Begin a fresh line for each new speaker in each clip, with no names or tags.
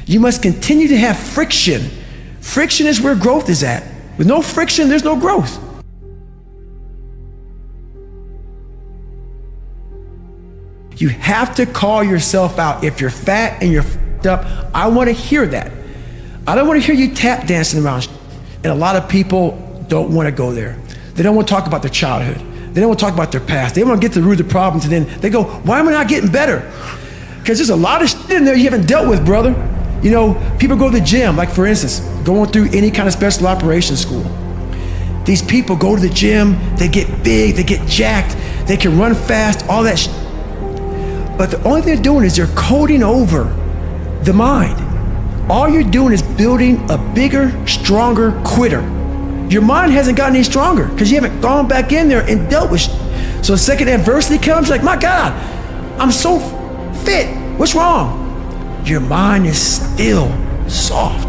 You must continue to have friction. Friction is where growth is at. With no friction, there's no growth. You have to call yourself out. If you're fat and you're f***ed up, I want to hear that. I don't want to hear you tap dancing around. And a lot of people don't want to go there. They don't want to talk about their childhood. They don't want to talk about their past. They want to get to the root of the problems, and then they go, why am I not getting better? Because there's a lot of shit in there you haven't dealt with, brother. You know, people go to the gym, like for instance, going through any kind of special operations school. These people go to the gym, they get big, they get jacked, they can run fast, all that shit. But the only thing they're doing is they're coding over the mind. All you're doing is building a bigger, stronger quitter. Your mind hasn't gotten any stronger because you haven't gone back in there and dealt with shit. So the second adversity comes, you're like, my God, I'm so fit. What's wrong? Your mind is still soft.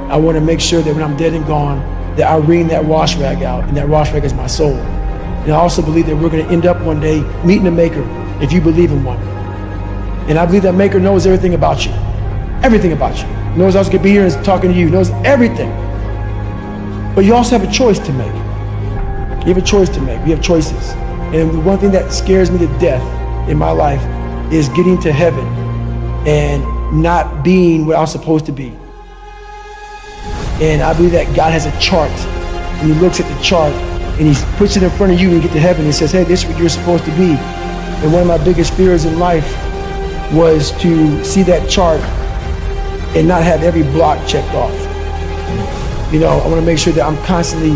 I want to make sure that when I'm dead and gone, that I wring that wash rag out, and that wash rag is my soul. And I also believe that we're going to end up one day meeting a maker, if you believe in one. And I believe that maker knows everything about you. Everything about you. Knows I was going to be here and talking to you. Knows everything. But you also have a choice to make. You have a choice to make. We have choices. And the one thing that scares me to death in my life is getting to heaven and not being what I was supposed to be. And I believe that God has a chart, and he looks at the chart and he puts it in front of you when you get to heaven and says, hey, this is what you're supposed to be. And one of my biggest fears in life was to see that chart and not have every block checked off. You know, I want to make sure that I'm constantly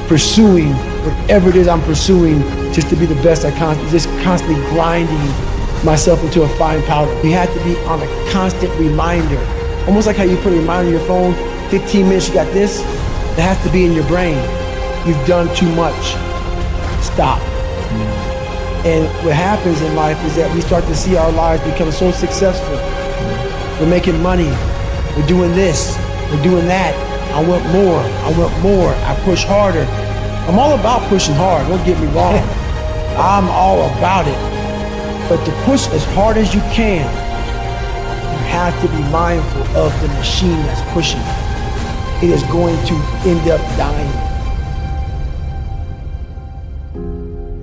pursuing whatever it is I'm pursuing, just to be the best I can, just constantly grinding myself into a fine powder. You have to be on a constant reminder. Almost like how you put a reminder on your phone, 15 minutes, you got this. That has to be in your brain. You've done too much. Stop. And what happens in life is that we start to see our lives become so successful. We're making money. We're doing this. We're doing that. I want more. I want more. I push harder. I'm all about pushing hard. Don't get me wrong. I'm all about it. But to push as hard as you can, you have to be mindful of the machine that's pushing. It is going to end up dying.